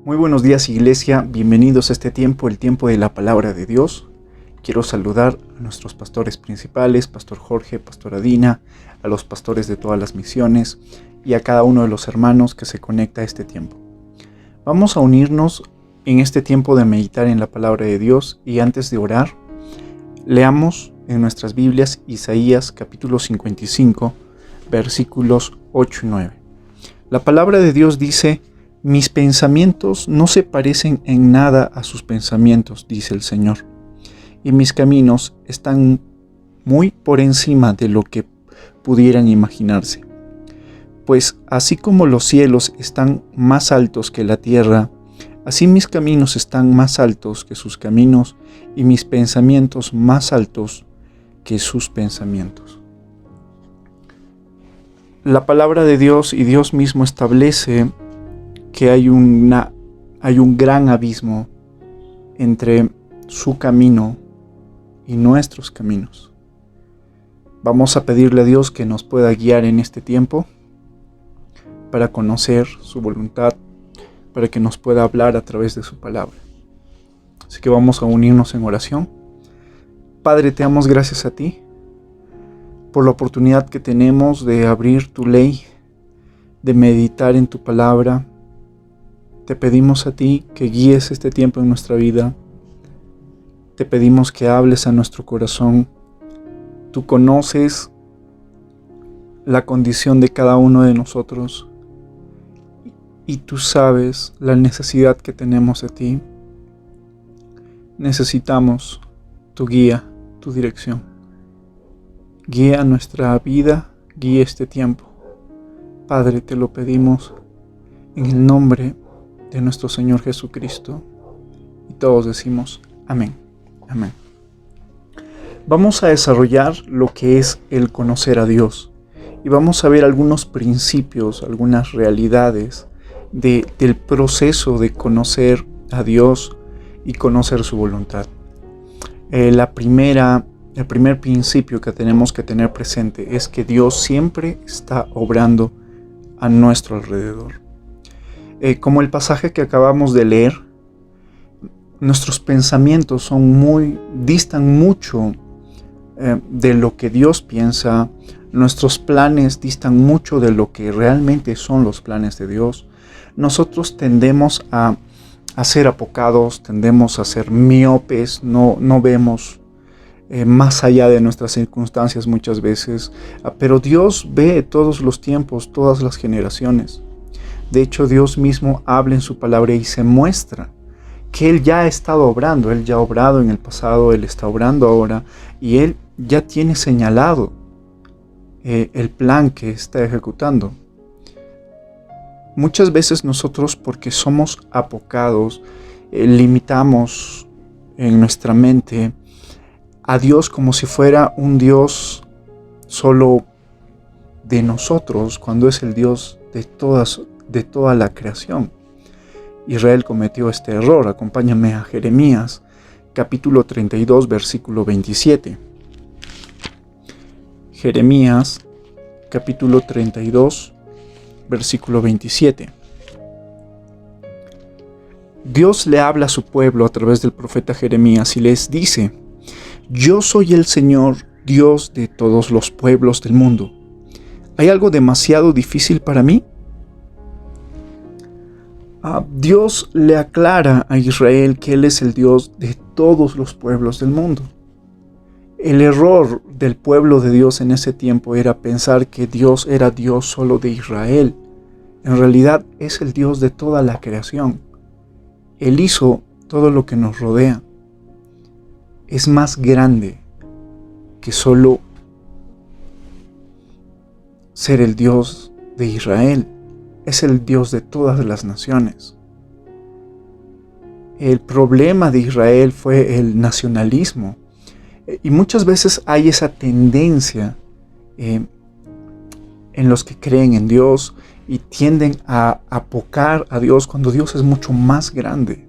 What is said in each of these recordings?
Muy buenos días, Iglesia, bienvenidos a este tiempo, el tiempo de la palabra de Dios. Quiero saludar a nuestros pastores principales, Pastor Jorge, Pastora Dina, a los pastores de todas las misiones y a cada uno de los hermanos que se conecta a este tiempo. Vamos a unirnos en este tiempo de meditar en la palabra de Dios y antes de orar, leamos en nuestras Biblias Isaías capítulo 55, versículos 8 y 9. La palabra de Dios dice: mis pensamientos no se parecen en nada a sus pensamientos, dice el Señor, y mis caminos están muy por encima de lo que pudieran imaginarse. Pues así como los cielos están más altos que la tierra, así mis caminos están más altos que sus caminos, y mis pensamientos más altos que sus pensamientos. La palabra de Dios y Dios mismo establece que hay un gran abismo entre su camino y nuestros caminos. Vamos a pedirle a Dios que nos pueda guiar en este tiempo para conocer su voluntad, para que nos pueda hablar a través de su palabra. Así que vamos a unirnos en oración. Padre, te damos gracias a ti por la oportunidad que tenemos de abrir tu ley, de meditar en tu palabra. Te pedimos a ti que guíes este tiempo en nuestra vida. Te pedimos que hables a nuestro corazón. Tú conoces la condición de cada uno de nosotros y tú sabes la necesidad que tenemos de ti. Necesitamos tu guía, tu dirección. Guía nuestra vida, guía este tiempo. Padre, te lo pedimos en el nombre de nuestro Señor Jesucristo. Y todos decimos amén, amén. Vamos a desarrollar lo que es el conocer a Dios. Y vamos a ver algunos principios, algunas realidades del proceso de conocer a Dios y conocer su voluntad. El primer principio que tenemos que tener presente es que Dios siempre está obrando a nuestro alrededor. Como el pasaje que acabamos de leer, nuestros pensamientos distan mucho de lo que Dios piensa. Nuestros planes distan mucho de lo que realmente son los planes de Dios. Nosotros tendemos a ser apocados, tendemos a ser miopes, no vemos más allá de nuestras circunstancias muchas veces, pero Dios ve todos los tiempos, todas las generaciones. De hecho, Dios mismo habla en su palabra y se muestra que Él ya ha estado obrando. Él ya ha obrado en el pasado, Él está obrando ahora y Él ya tiene señalado el plan que está ejecutando. Muchas veces nosotros, porque somos apocados, limitamos en nuestra mente a Dios como si fuera un Dios solo de nosotros, cuando es el Dios de toda la creación. Israel cometió este error. Acompáñame a Jeremías, capítulo 32, versículo 27. Jeremías, capítulo 32, versículo 27. Dios le habla a su pueblo a través del profeta Jeremías y les dice: yo soy el Señor, Dios de todos los pueblos del mundo. ¿Hay algo demasiado difícil para mí? Dios le aclara a Israel que Él es el Dios de todos los pueblos del mundo. El error del pueblo de Dios en ese tiempo era pensar que Dios era Dios solo de Israel. En realidad es el Dios de toda la creación. Él hizo todo lo que nos rodea. Es más grande que solo ser el Dios de Israel. Es el Dios de todas las naciones. El problema de Israel fue el nacionalismo. Y muchas veces hay esa tendencia en los que creen en Dios y tienden a apocar a Dios cuando Dios es mucho más grande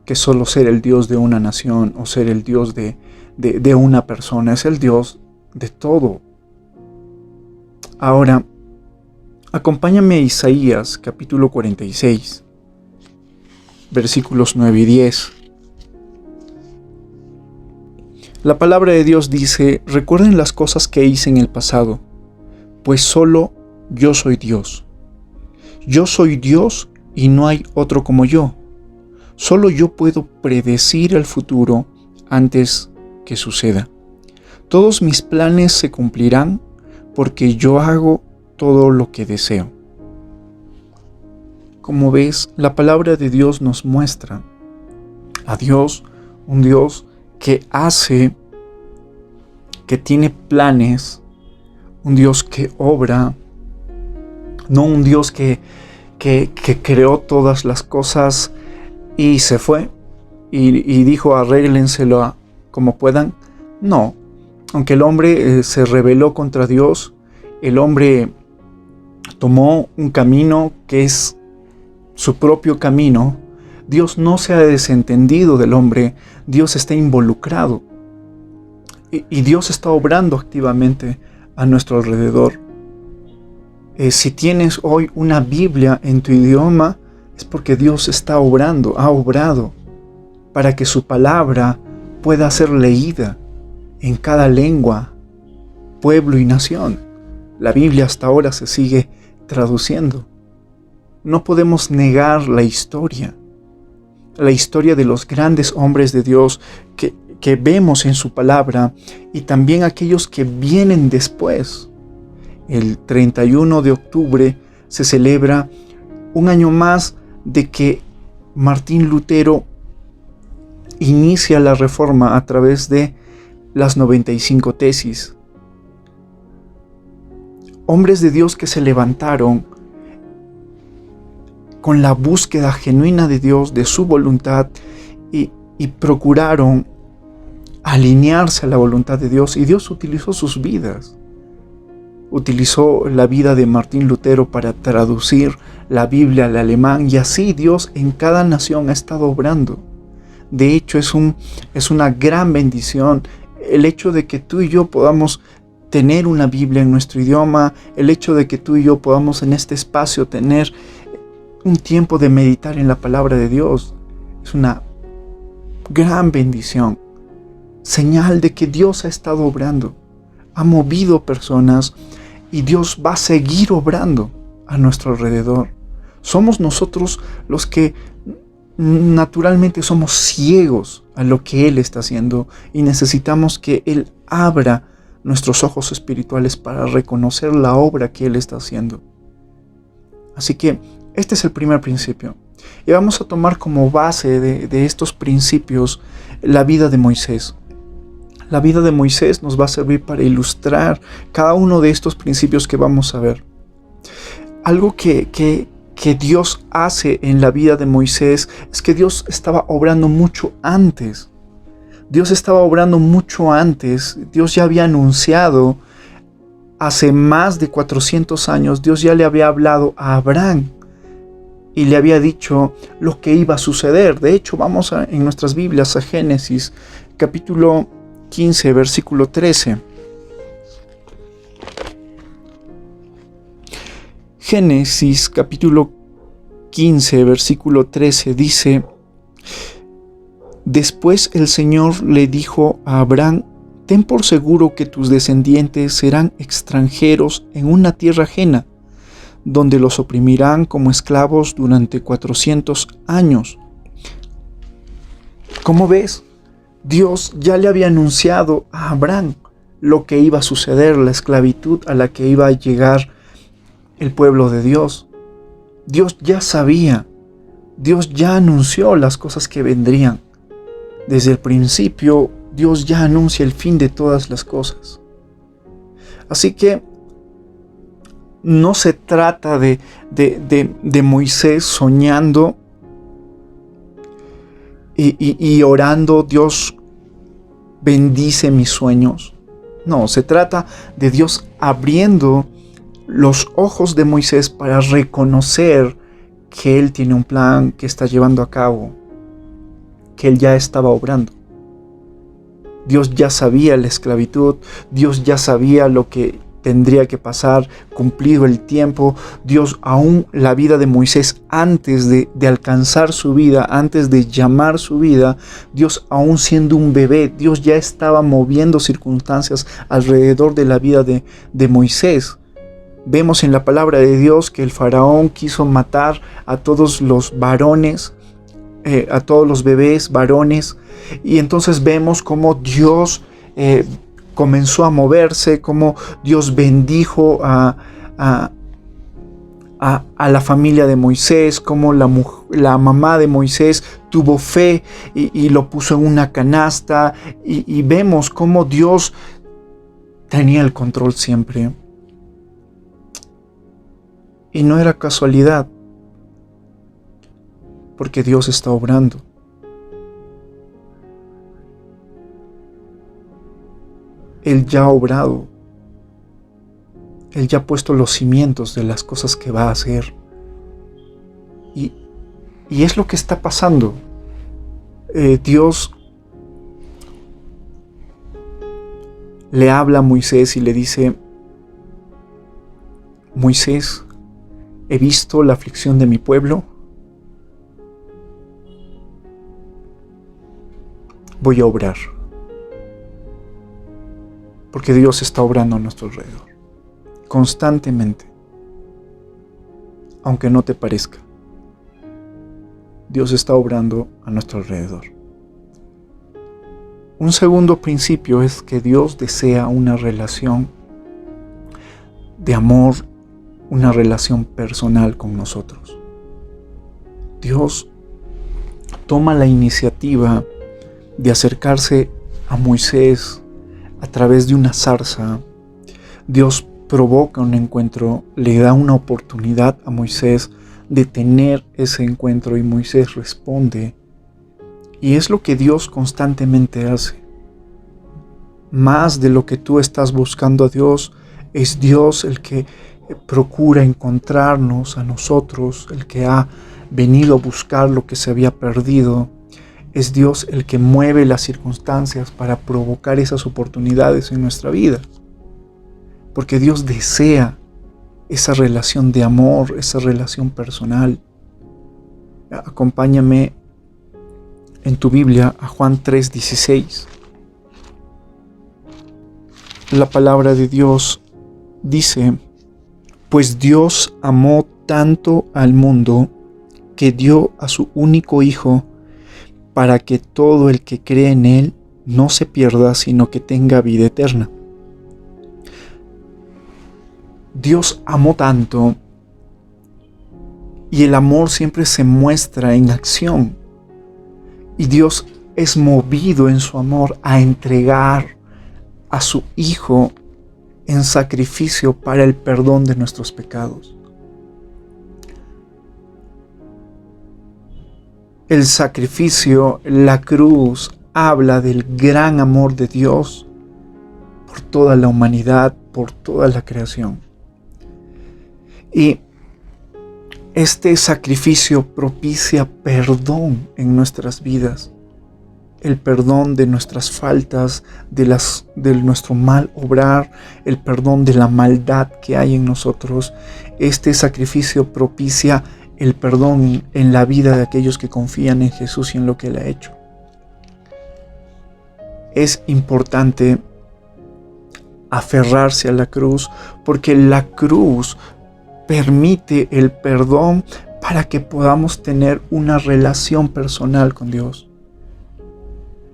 que solo ser el Dios de una nación o ser el Dios de una persona. Es el Dios de todo. Ahora, Acompáñame a Isaías capítulo 46, versículos 9 y 10. La palabra de Dios dice: recuerden las cosas que hice en el pasado, pues solo yo soy Dios. Yo soy Dios y no hay otro como yo. Solo yo puedo predecir el futuro antes que suceda. Todos mis planes se cumplirán porque yo hago todo lo que deseo. Como ves, la palabra de Dios nos muestra a Dios, un Dios que hace, que tiene planes, un Dios que obra, no un Dios que creó todas las cosas y se fue y dijo arréglenselo como puedan. No, aunque el hombre se rebeló contra Dios, el hombre tomó un camino que es su propio camino. Dios no se ha desentendido del hombre, Dios está involucrado y Dios está obrando activamente a nuestro alrededor. Si tienes hoy una Biblia en tu idioma, es porque Dios está obrando, ha obrado para que su palabra pueda ser leída en cada lengua, pueblo y nación. La Biblia hasta ahora se sigue traduciendo. No podemos negar la historia de los grandes hombres de Dios que vemos en su palabra y también aquellos que vienen después. El 31 de octubre se celebra un año más de que Martín Lutero inicia la reforma a través de las 95 tesis. Hombres de Dios que se levantaron con la búsqueda genuina de Dios, de su voluntad, y procuraron alinearse a la voluntad de Dios, y Dios utilizó sus vidas. Utilizó la vida de Martín Lutero para traducir la Biblia al alemán, y así Dios en cada nación ha estado obrando. De hecho, es una gran bendición el hecho de que tú y yo podamos tener una Biblia en nuestro idioma, el hecho de que tú y yo podamos en este espacio tener un tiempo de meditar en la palabra de Dios. Es una gran bendición, señal de que Dios ha estado obrando, ha movido personas y Dios va a seguir obrando a nuestro alrededor. Somos nosotros los que naturalmente somos ciegos a lo que Él está haciendo y necesitamos que Él abra nuestros ojos espirituales para reconocer la obra que Él está haciendo. Así que este es el primer principio. Y vamos a tomar como base de estos principios la vida de Moisés. La vida de Moisés nos va a servir para ilustrar cada uno de estos principios que vamos a ver. Algo que Dios hace en la vida de Moisés es que Dios estaba obrando mucho antes. Dios estaba obrando mucho antes. Dios ya había anunciado hace más de 400 años. Dios ya le había hablado a Abraham y le había dicho lo que iba a suceder. De hecho, vamos en nuestras Biblias a Génesis capítulo 15, versículo 13. Génesis capítulo 15, versículo 13 dice: Después el Señor le dijo a Abraham: ten por seguro que tus descendientes serán extranjeros en una tierra ajena, donde los oprimirán como esclavos durante 400 años. ¿Cómo ves? Dios ya le había anunciado a Abraham lo que iba a suceder, la esclavitud a la que iba a llegar el pueblo de Dios. Dios ya sabía, Dios ya anunció las cosas que vendrían. Desde el principio, Dios ya anuncia el fin de todas las cosas. Así que no se trata de Moisés soñando y orando: Dios, bendice mis sueños. No, se trata de Dios abriendo los ojos de Moisés para reconocer que Él tiene un plan que está llevando a cabo, que Él ya estaba obrando. Dios ya sabía la esclavitud, Dios ya sabía lo que tendría que pasar, cumplido el tiempo. Dios, aún la vida de Moisés, antes de alcanzar su vida, antes de llamar su vida, Dios, aún siendo un bebé, Dios ya estaba moviendo circunstancias alrededor de la vida de Moisés. Vemos en la palabra de Dios que el faraón quiso matar a todos los varones, a todos los bebés varones, y entonces vemos cómo Dios comenzó a moverse, cómo Dios bendijo a la familia de Moisés, cómo la mamá de Moisés tuvo fe y lo puso en una canasta, y vemos cómo Dios tenía el control siempre. Y no era casualidad, porque Dios está obrando. Él ya ha obrado. Él ya ha puesto los cimientos de las cosas que va a hacer. Y es lo que está pasando. Dios le habla a Moisés y le dice: Moisés, he visto la aflicción de mi pueblo. Voy a obrar. Porque Dios está obrando a nuestro alrededor. Constantemente. Aunque no te parezca. Dios está obrando a nuestro alrededor. Un segundo principio es que Dios desea una relación de amor, una relación personal con nosotros. Dios toma la iniciativa de acercarse a Moisés a través de una zarza. Dios provoca un encuentro, le da una oportunidad a Moisés de tener ese encuentro, y Moisés responde. Y es lo que Dios constantemente hace. Más de lo que tú estás buscando a Dios, es Dios el que procura encontrarnos a nosotros, el que ha venido a buscar lo que se había perdido. Es Dios el que mueve las circunstancias para provocar esas oportunidades en nuestra vida. Porque Dios desea esa relación de amor, esa relación personal. Acompáñame en tu Biblia a Juan 3:16. La palabra de Dios dice: pues Dios amó tanto al mundo que dio a su único Hijo, para que todo el que cree en Él no se pierda, sino que tenga vida eterna. Dios amó tanto, y el amor siempre se muestra en acción. Y Dios es movido en su amor a entregar a su Hijo en sacrificio para el perdón de nuestros pecados. El sacrificio, la cruz, habla del gran amor de Dios por toda la humanidad, por toda la creación. Y este sacrificio propicia perdón en nuestras vidas. El perdón de nuestras faltas, de nuestro mal obrar, el perdón de la maldad que hay en nosotros. Este sacrificio propicia el perdón en la vida de aquellos que confían en Jesús y en lo que Él ha hecho. Es importante aferrarse a la cruz, porque la cruz permite el perdón para que podamos tener una relación personal con Dios.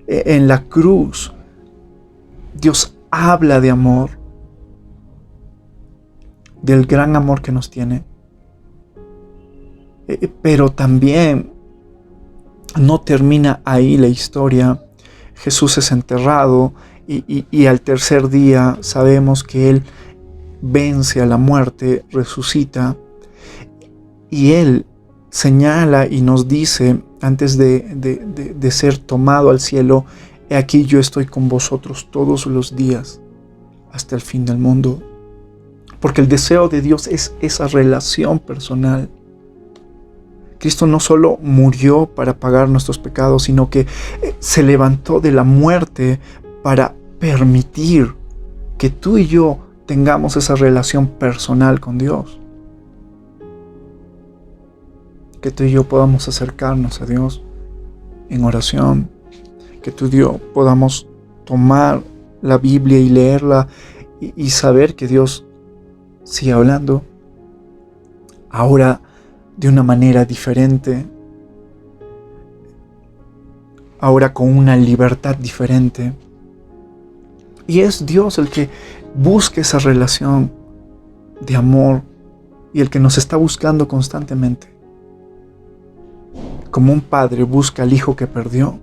En la cruz, Dios habla de amor, del gran amor que nos tiene. Pero también no termina ahí la historia. Jesús es enterrado y al tercer día sabemos que Él vence a la muerte, resucita, y Él señala y nos dice, antes de ser tomado al cielo: he aquí yo estoy con vosotros todos los días hasta el fin del mundo. Porque el deseo de Dios es esa relación personal. Cristo no solo murió para pagar nuestros pecados, sino que se levantó de la muerte para permitir que tú y yo tengamos esa relación personal con Dios. Que tú y yo podamos acercarnos a Dios en oración. Que tú y yo podamos tomar la Biblia y leerla y saber que Dios sigue hablando. Ahora de una manera diferente. Ahora con una libertad diferente. Y es Dios el que busca esa relación de amor y el que nos está buscando constantemente. Como un padre busca al hijo que perdió,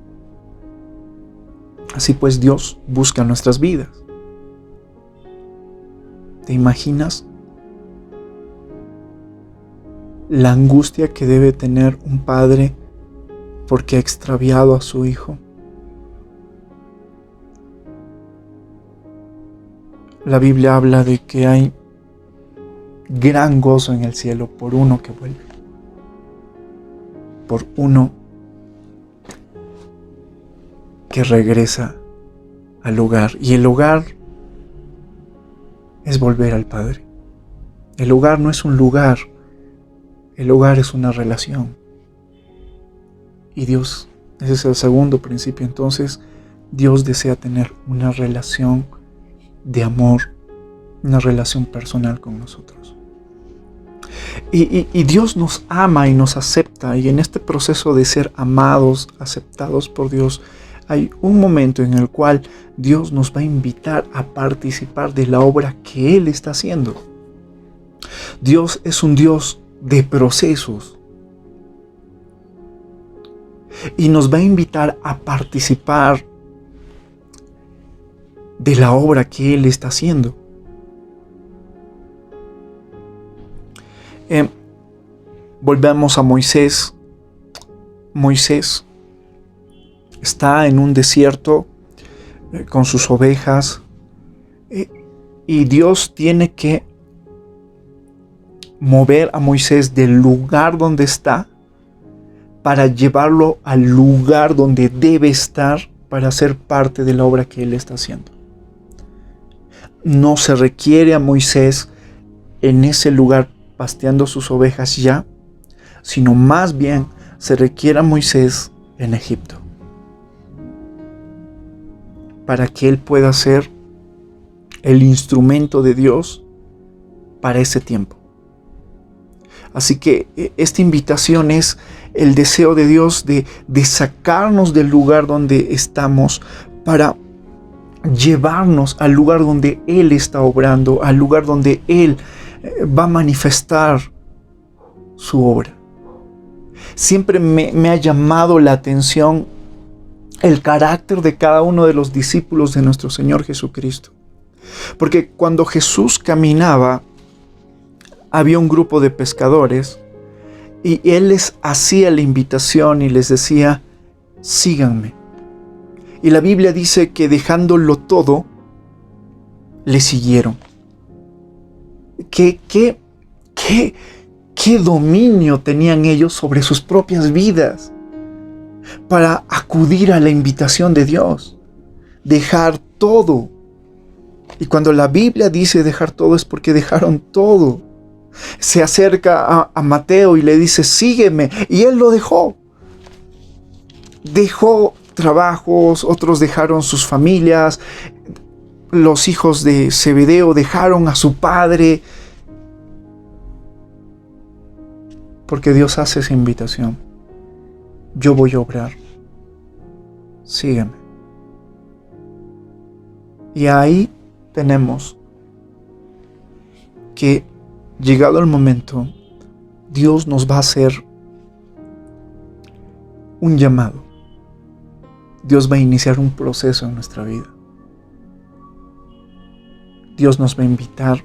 así pues Dios busca nuestras vidas. ¿Te imaginas la angustia que debe tener un padre porque ha extraviado a su hijo? La Biblia habla de que hay gran gozo en el cielo por uno que vuelve, por uno que regresa al hogar. Y el hogar es volver al Padre. El hogar no es un lugar, el hogar es una relación. Y Dios, ese es el segundo principio. Entonces, Dios desea tener una relación de amor, una relación personal con nosotros. Y Dios nos ama y nos acepta, y en este proceso de ser amados, aceptados por Dios, hay un momento en el cual Dios nos va a invitar a participar de la obra que Él está haciendo. Dios es un Dios de procesos y nos va a invitar a participar de la obra que Él está haciendo. Volvemos a Moisés. Moisés está en un desierto con sus ovejas y Dios tiene que mover a Moisés del lugar donde está para llevarlo al lugar donde debe estar para ser parte de la obra que Él está haciendo. No se requiere a Moisés en ese lugar pasteando sus ovejas ya, sino más bien se requiere a Moisés en Egipto, para que él pueda ser el instrumento de Dios para ese tiempo. Así que esta invitación es el deseo de Dios de sacarnos del lugar donde estamos para llevarnos al lugar donde Él está obrando, al lugar donde Él va a manifestar su obra. Siempre me ha llamado la atención el carácter de cada uno de los discípulos de nuestro Señor Jesucristo. Porque cuando Jesús caminaba, había un grupo de pescadores y Él les hacía la invitación y les decía: síganme. Y la Biblia dice que dejándolo todo, le siguieron. ¿Qué dominio tenían ellos sobre sus propias vidas para acudir a la invitación de Dios? Dejar todo. Y cuando la Biblia dice dejar todo, es porque dejaron todo. Se acerca a Mateo y le dice: sígueme. Y él lo dejó. Dejó trabajos, otros dejaron sus familias. Los hijos de Zebedeo dejaron a su padre. Porque Dios hace esa invitación. Yo voy a obrar. Sígueme. Y ahí tenemos que, llegado el momento, Dios nos va a hacer un llamado. Dios va a iniciar un proceso en nuestra vida. Dios nos va a invitar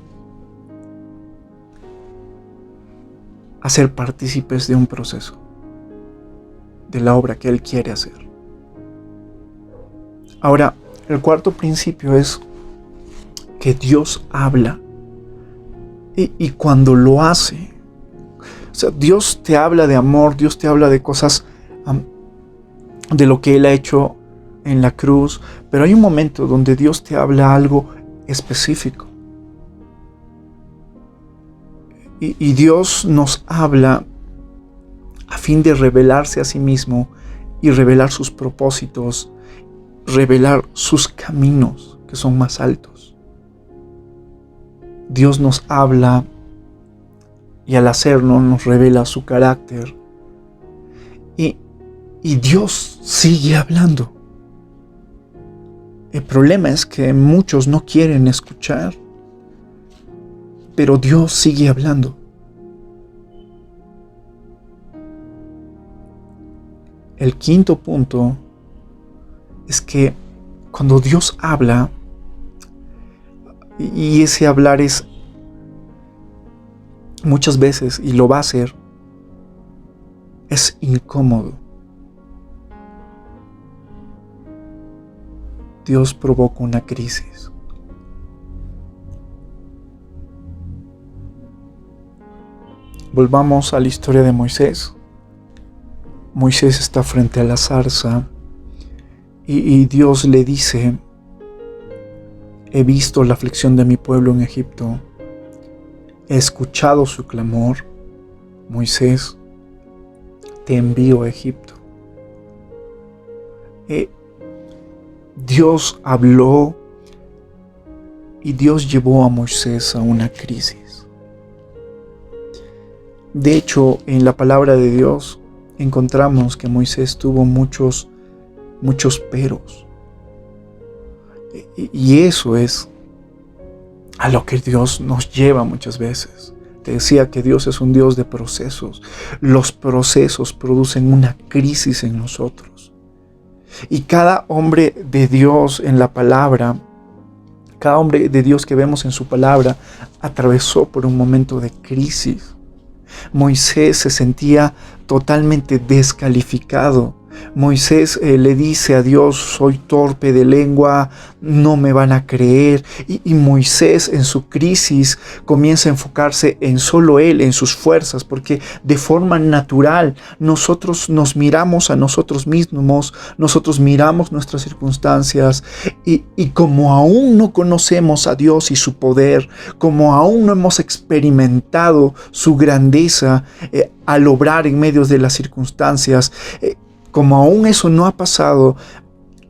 a ser partícipes de un proceso, de la obra que Él quiere hacer. Ahora, el cuarto principio es que Dios habla. Y cuando lo hace, o sea, Dios te habla de amor, Dios te habla de cosas, de lo que Él ha hecho en la cruz, pero hay un momento donde Dios te habla algo específico. Y Dios nos habla a fin de revelarse a sí mismo y revelar sus propósitos, revelar sus caminos que son más altos. Dios nos habla y al hacerlo nos revela su carácter. Y Dios sigue hablando. El problema es que muchos no quieren escuchar, pero Dios sigue hablando. El quinto punto es que cuando Dios habla, y ese hablar es muchas veces, y lo va a hacer, es incómodo. Dios provoca una crisis. Volvamos a la historia de Moisés. Moisés está frente a la zarza y Dios le dice: he visto la aflicción de mi pueblo en Egipto, he escuchado su clamor. Moisés, te envío a Egipto. Dios habló y Dios llevó a Moisés a una crisis. De hecho, en la palabra de Dios encontramos que Moisés tuvo muchos peros. Y eso es a lo que Dios nos lleva muchas veces. Te decía que Dios es un Dios de procesos. Los procesos producen una crisis en nosotros. Y cada hombre de Dios en la palabra, cada hombre de Dios que vemos en su palabra, atravesó por un momento de crisis. Moisés se sentía totalmente descalificado. Moisés le dice a Dios: soy torpe de lengua, no me van a creer. Y Moisés en su crisis comienza a enfocarse en solo él, en sus fuerzas, porque de forma natural nosotros nos miramos a nosotros mismos, nosotros miramos nuestras circunstancias y como aún no conocemos a Dios y su poder, como aún no hemos experimentado su grandeza al obrar en medio de las circunstancias, como aún eso no ha pasado,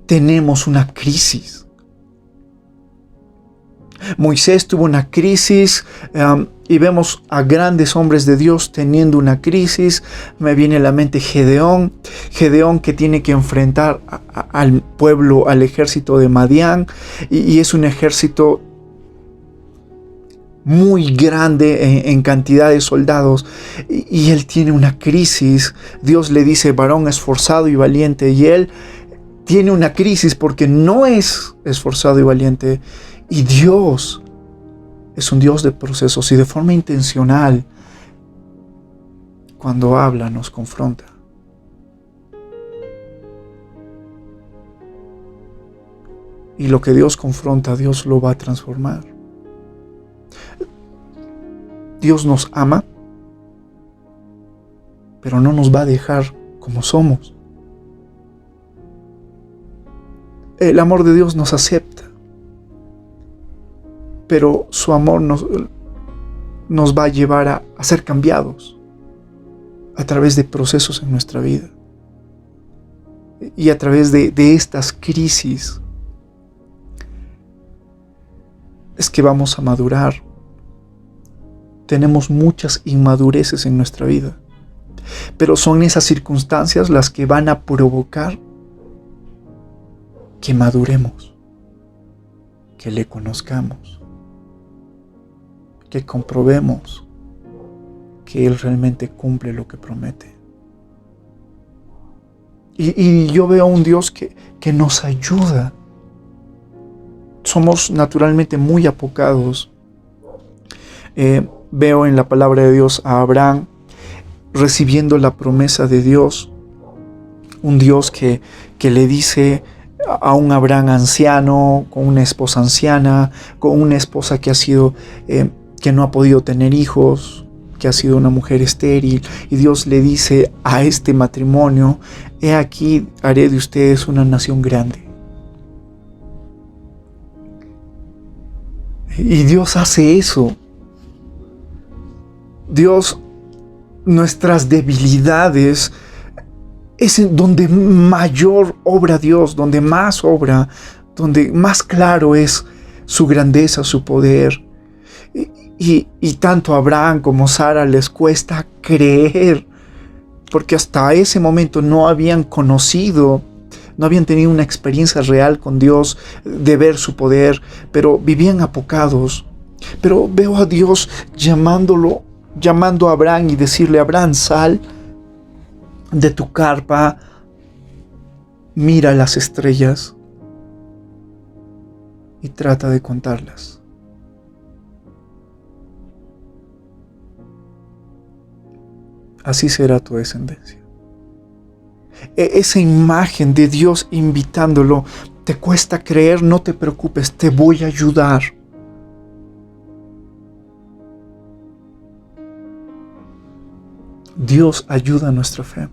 tenemos una crisis. Moisés tuvo una crisis y vemos a grandes hombres de Dios teniendo una crisis. Me viene a la mente Gedeón que tiene que enfrentar al pueblo, al ejército de Madián, y es un ejército muy grande en cantidad de soldados, y él tiene una crisis. Dios le dice: varón esforzado y valiente, y él tiene una crisis porque no es esforzado y valiente. Y Dios es un Dios de procesos, y de forma intencional, cuando habla, nos confronta. Y lo que Dios confronta, Dios lo va a transformar. Dios nos ama, pero no nos va a dejar como somos. El amor de Dios nos acepta, pero su amor nos va a llevar a ser cambiados a través de procesos en nuestra vida. Y a través de estas crisis es que vamos a madurar. Tenemos muchas inmadureces en nuestra vida, pero son esas circunstancias las que van a provocar que maduremos, que le conozcamos, que comprobemos que Él realmente cumple lo que promete. Y yo veo a un Dios que nos ayuda. Somos naturalmente muy apocados. Veo en la palabra de Dios a Abraham recibiendo la promesa de Dios. Un Dios que le dice a un Abraham anciano, con una esposa anciana, con una esposa que que no ha podido tener hijos, que ha sido una mujer estéril, y Dios le dice a este matrimonio: he aquí, haré de ustedes una nación grande. Y Dios hace eso. Dios, nuestras debilidades es en donde mayor obra Dios, donde más obra, donde más claro es su grandeza, su poder. Y tanto a Abraham como a Sara les cuesta creer, porque hasta ese momento no habían conocido, no habían tenido una experiencia real con Dios, de ver su poder, pero vivían apocados. Pero veo a Dios llamando a Abraham y decirle: Abraham, sal de tu carpa, mira las estrellas y trata de contarlas. Así será tu descendencia. Esa imagen de Dios invitándolo, te cuesta creer, no te preocupes, te voy a ayudar. Dios ayuda a nuestra fe.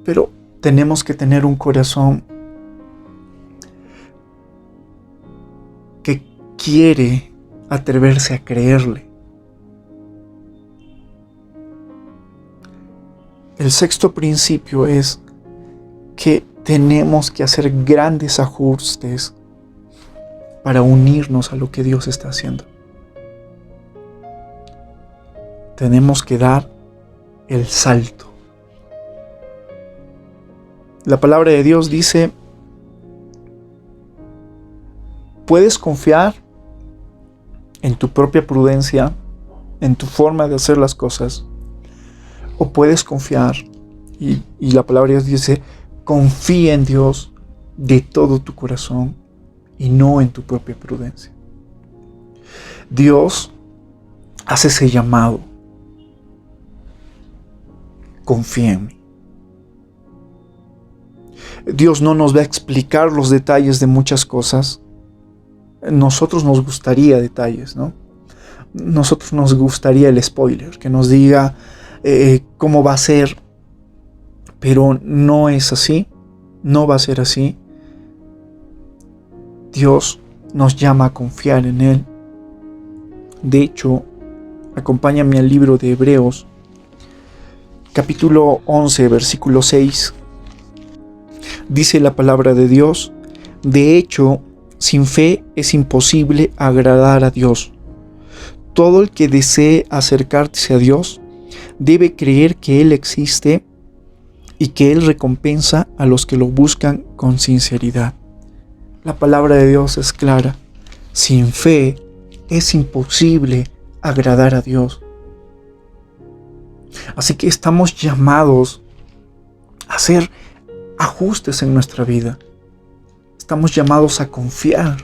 Pero tenemos que tener un corazón que quiere atreverse a creerle. El sexto principio es que tenemos que hacer grandes ajustes para unirnos a lo que Dios está haciendo. Tenemos que dar el salto. La palabra de Dios dice: puedes confiar en tu propia prudencia, en tu forma de hacer las cosas, o puedes confiar, y la palabra de Dios dice: confía en Dios de todo tu corazón y no en tu propia prudencia. Dios hace ese llamado: confía en mí. Dios no nos va a explicar los detalles de muchas cosas. Nosotros nos gustaría detalles, ¿no? Nosotros nos gustaría el spoiler, que nos diga cómo va a ser, pero no es así, no va a ser así. Dios nos llama a confiar en Él. De hecho, acompáñame al libro de Hebreos, capítulo 11, versículo 6. Dice la palabra de Dios: de hecho, sin fe es imposible agradar a Dios. Todo el que desee acercarse a Dios debe creer que Él existe y que Él recompensa a los que lo buscan con sinceridad. La palabra de Dios es clara: sin fe es imposible agradar a Dios. Así que estamos llamados a hacer ajustes en nuestra vida. Estamos llamados a confiar.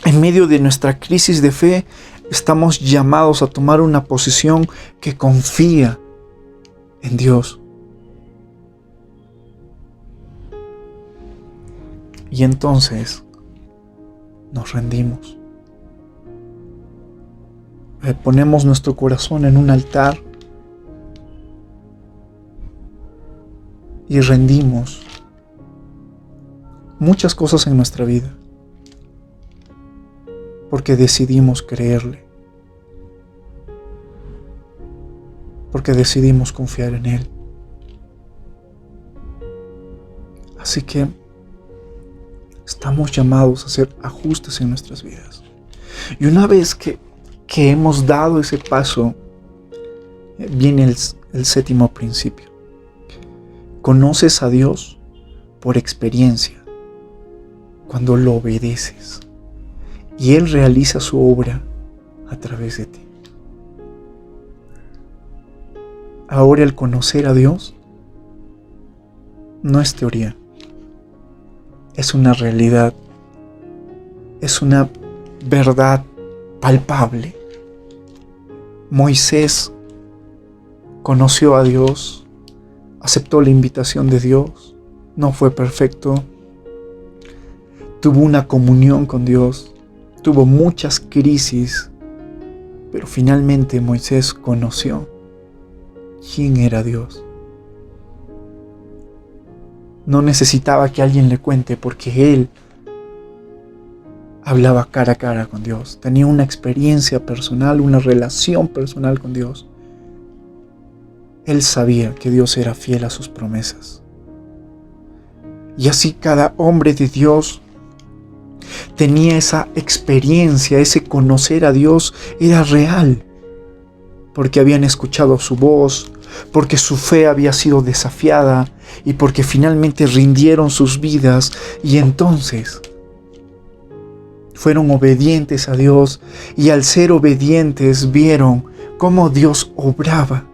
En medio de nuestra crisis de fe, estamos llamados a tomar una posición que confía en Dios. Y entonces nos rendimos. Ponemos nuestro corazón en un altar y rendimos muchas cosas en nuestra vida, porque decidimos creerle, porque decidimos confiar en Él. Así que estamos llamados a hacer ajustes en nuestras vidas. Y una vez que hemos dado ese paso, viene el séptimo principio. Conoces a Dios por experiencia cuando lo obedeces y Él realiza su obra a través de ti. Ahora, el conocer a Dios no es teoría, es una realidad, es una verdad palpable. Moisés conoció a Dios, aceptó la invitación de Dios, no fue perfecto, tuvo una comunión con Dios, tuvo muchas crisis, pero finalmente Moisés conoció quién era Dios. No necesitaba que alguien le cuente, porque él hablaba cara a cara con Dios, tenía una experiencia personal, una relación personal con Dios. Él sabía que Dios era fiel a sus promesas. Y así cada hombre de Dios tenía esa experiencia, ese conocer a Dios era real, porque habían escuchado su voz, porque su fe había sido desafiada y porque finalmente rindieron sus vidas y entonces fueron obedientes a Dios, y al ser obedientes vieron cómo Dios obraba,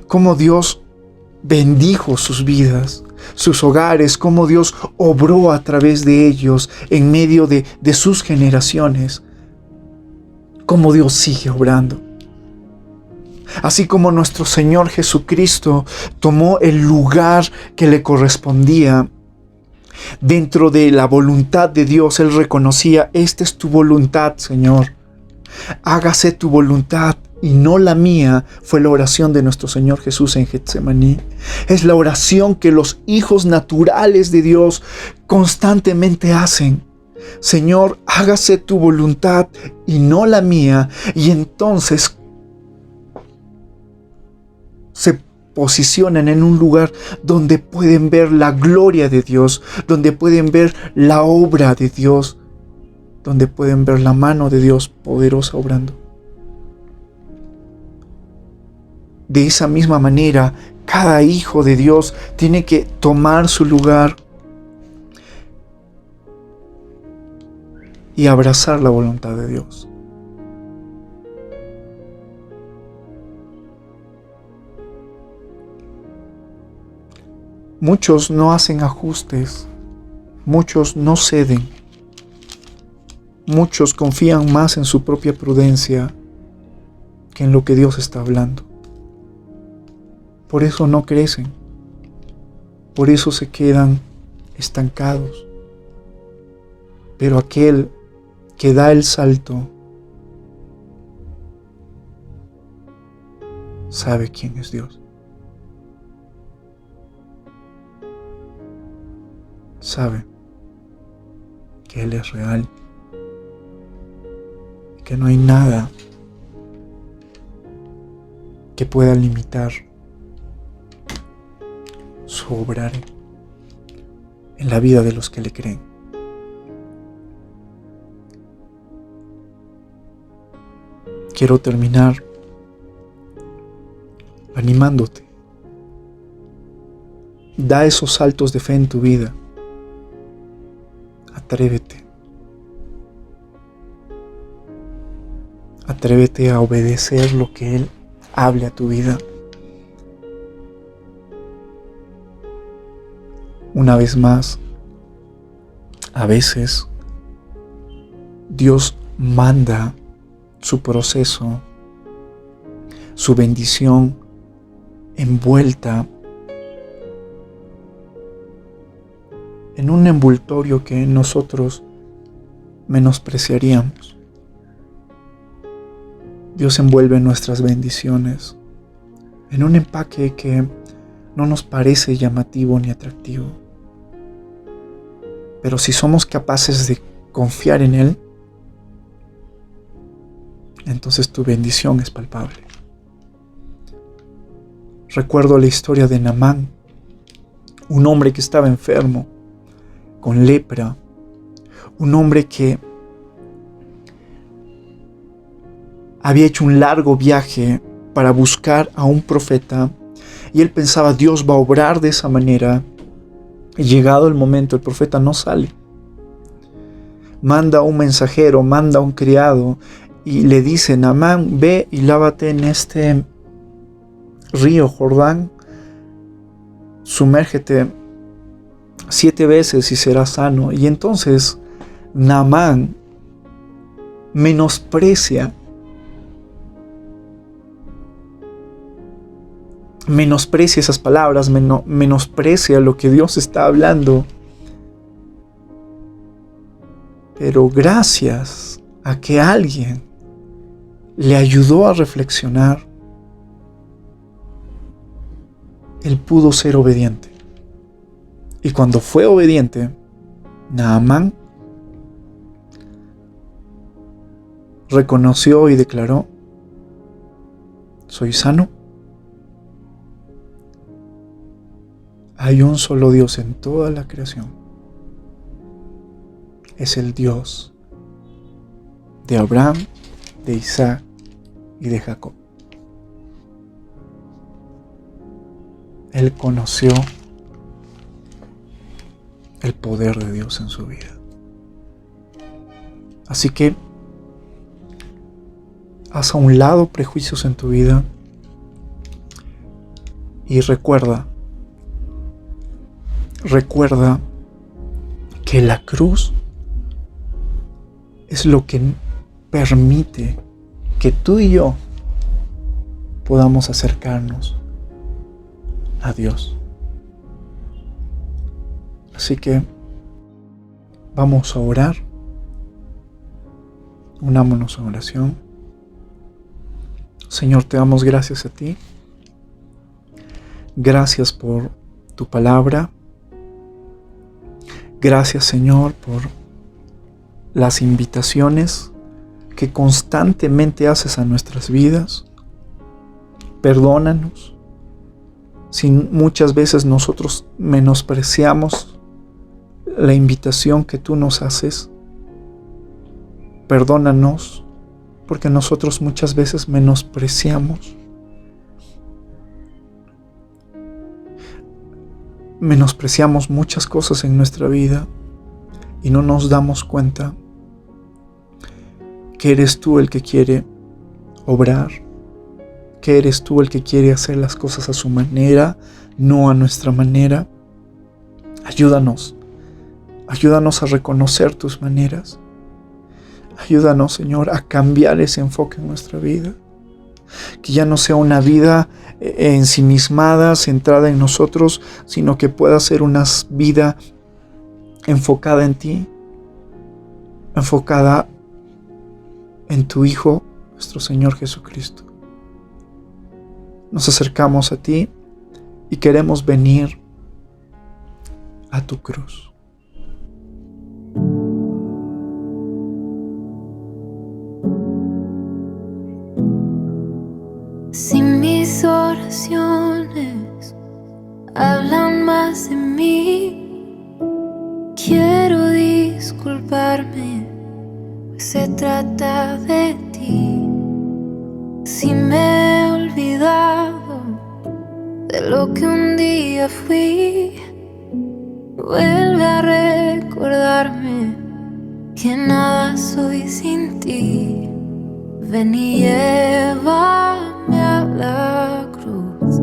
cómo Dios bendijo sus vidas, sus hogares, cómo Dios obró a través de ellos en medio de sus generaciones, cómo Dios sigue obrando. Así como nuestro Señor Jesucristo tomó el lugar que le correspondía dentro de la voluntad de Dios, Él reconocía: esta es tu voluntad, Señor. Hágase tu voluntad y no la mía. Fue la oración de nuestro Señor Jesús en Getsemaní. Es la oración que los hijos naturales de Dios constantemente hacen. Señor, hágase tu voluntad y no la mía. Y entonces se posicionan en un lugar donde pueden ver la gloria de Dios, donde pueden ver la obra de Dios, donde pueden ver la mano de Dios poderosa obrando. De esa misma manera, cada hijo de Dios tiene que tomar su lugar y abrazar la voluntad de Dios. Muchos no hacen ajustes, muchos no ceden, muchos confían más en su propia prudencia que en lo que Dios está hablando. Por eso no crecen, por eso se quedan estancados. Pero aquel que da el salto sabe quién es Dios. Sabe que Él es real y que no hay nada que pueda limitar su obrar en la vida de los que le creen. Quiero terminar animándote. Da esos saltos de fe en tu vida. Atrévete. Atrévete a obedecer lo que Él hable a tu vida. Una vez más, a veces Dios manda su proceso, su bendición envuelta en un envoltorio que nosotros menospreciaríamos. Dios envuelve nuestras bendiciones en un empaque que no nos parece llamativo ni atractivo. Pero si somos capaces de confiar en Él, entonces tu bendición es palpable. Recuerdo la historia de Naamán, un hombre que estaba enfermo, con lepra, un hombre que había hecho un largo viaje para buscar a un profeta, y él pensaba: Dios va a obrar de esa manera. Y llegado el momento, el profeta no sale. Manda un mensajero, manda un criado y le dice: Naamán, ve y lávate en este río Jordán, sumérgete 7 veces y serás sano. Y entonces Naamán menosprecia esas palabras, menosprecia lo que Dios está hablando. Pero gracias a que alguien le ayudó a reflexionar, él pudo ser obediente. Y cuando fue obediente, Naamán reconoció y declaró: soy sano. Hay un solo Dios en toda la creación. Es el Dios de Abraham, de Isaac y de Jacob. Él conoció el poder de Dios en su vida. Así que haz a un lado prejuicios en tu vida y recuerda que la cruz es lo que permite que tú y yo podamos acercarnos a Dios. Así que vamos a orar. Unámonos en oración. Señor, te damos gracias a ti. Gracias por tu palabra. Gracias, Señor, por las invitaciones que constantemente haces a nuestras vidas. Perdónanos si muchas veces nosotros menospreciamos la invitación que tú nos haces. Perdónanos porque nosotros muchas veces menospreciamos muchas cosas en nuestra vida y no nos damos cuenta que eres tú el que quiere obrar, que eres tú el que quiere hacer las cosas a su manera, no a nuestra manera. Ayúdanos a reconocer tus maneras. Ayúdanos, Señor, a cambiar ese enfoque en nuestra vida. Que ya no sea una vida ensimismada, centrada en nosotros, sino que pueda ser una vida enfocada en ti, enfocada en tu Hijo, nuestro Señor Jesucristo. Nos acercamos a ti y queremos venir a tu cruz. Si mis oraciones hablan más de mí, quiero disculparme, pues se trata de ti. Si me he olvidado de lo que un día fui, vuelve a recordarme que nada soy sin ti. Ven y llévame a la cruz,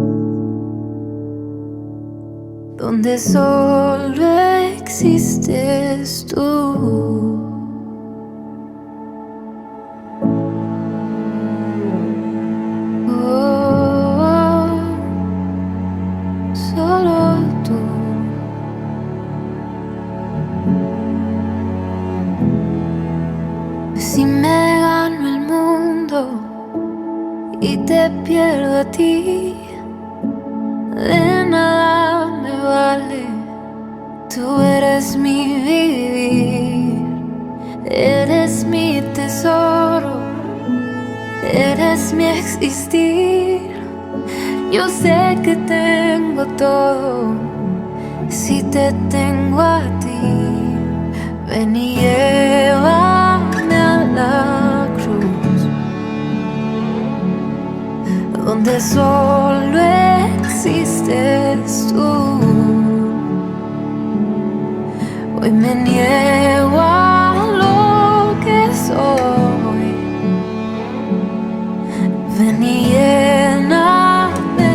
donde solo existes tú. Solo tú. Si me gano el mundo y te pierdo a ti, de nada me vale. Tú eres mi vivir, eres mi tesoro, eres mi existir. Yo sé que tengo todo si te tengo a ti. Ven y llévame a la cruz, donde solo existes tú. Hoy me niego a lo que soy. Ven y lléname,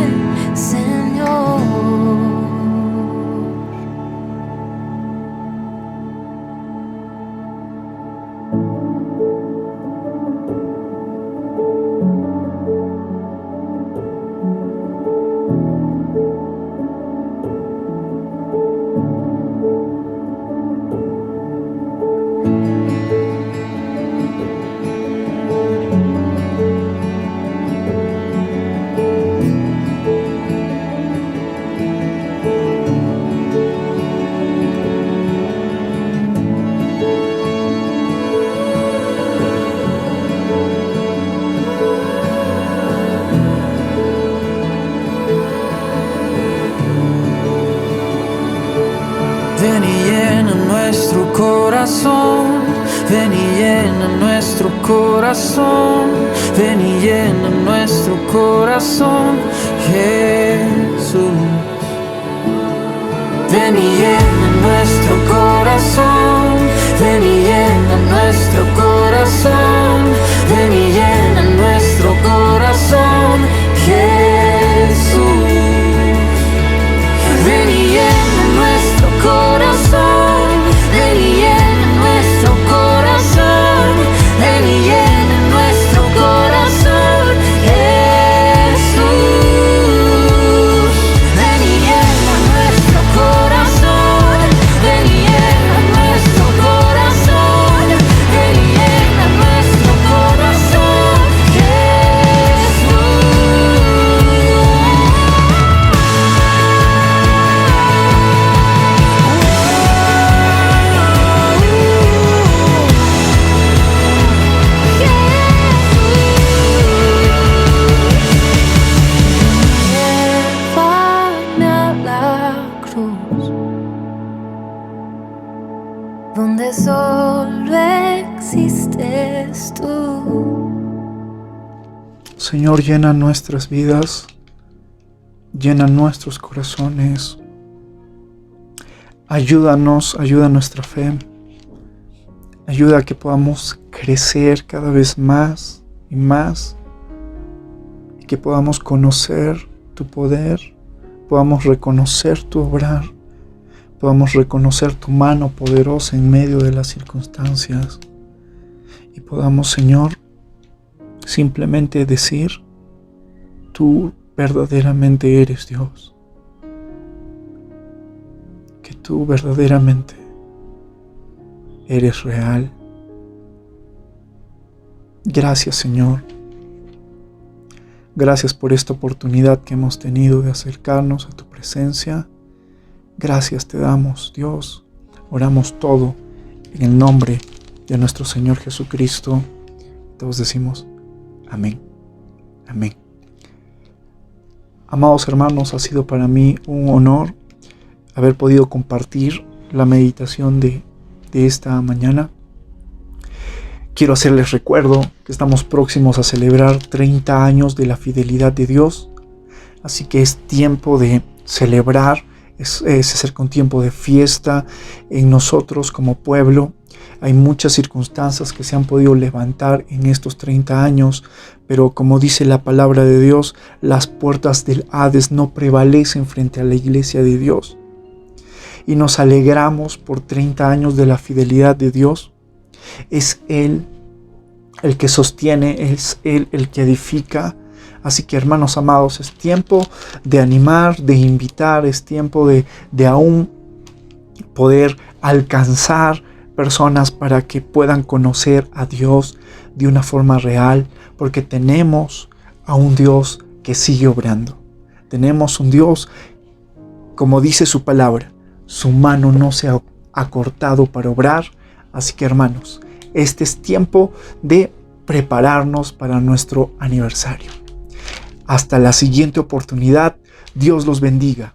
Señor. nuestro corazón, ven y llena nuestro corazón, ven y llena nuestro corazón, Jesús. Ven y llena nuestro corazón, ven y llena nuestro corazón, ven y llena nuestro corazón, Jesús. Ven y llena nuestro corazón, ven y llena nuestro corazón, ven y llena nuestro corazón, Jesús. Ven y llena nuestro corazón, ven y llena nuestro corazón, ven y llena nuestro corazón, Jesús. Llévame a la cruz, donde solo existes tú. Señor, llena nuestras vidas, llena nuestros corazones. Ayúdanos, ayuda nuestra fe. Ayuda a que podamos crecer cada vez más y más. Y que podamos conocer tu poder, podamos reconocer tu obrar, podamos reconocer tu mano poderosa en medio de las circunstancias. Y podamos, Señor, simplemente decir, tú verdaderamente eres Dios. Que tú verdaderamente eres real. Gracias, Señor. Gracias por esta oportunidad que hemos tenido de acercarnos a tu presencia. Gracias te damos, Dios. Oramos todo en el nombre de nuestro Señor Jesucristo. Todos decimos amén. Amén. Amados hermanos, ha sido para mí un honor haber podido compartir la meditación de esta mañana. Quiero hacerles recuerdo que estamos próximos a celebrar 30 años de la fidelidad de Dios. Así que es tiempo de celebrar, se acerca un tiempo de fiesta en nosotros como pueblo. Hay muchas circunstancias que se han podido levantar en estos 30 años, pero como dice la palabra de Dios, las puertas del Hades no prevalecen frente a la iglesia de Dios. Y nos alegramos por 30 años de la fidelidad de Dios. Es Él el que sostiene, es Él el que edifica. Así que, hermanos amados, es tiempo de animar, de invitar, es tiempo de aún poder alcanzar personas para que puedan conocer a Dios de una forma real, porque tenemos a un Dios que sigue obrando. Tenemos un Dios, como dice su palabra, su mano no se ha acortado para obrar. Así que, hermanos, este es tiempo de prepararnos para nuestro aniversario. Hasta la siguiente oportunidad. Dios los bendiga.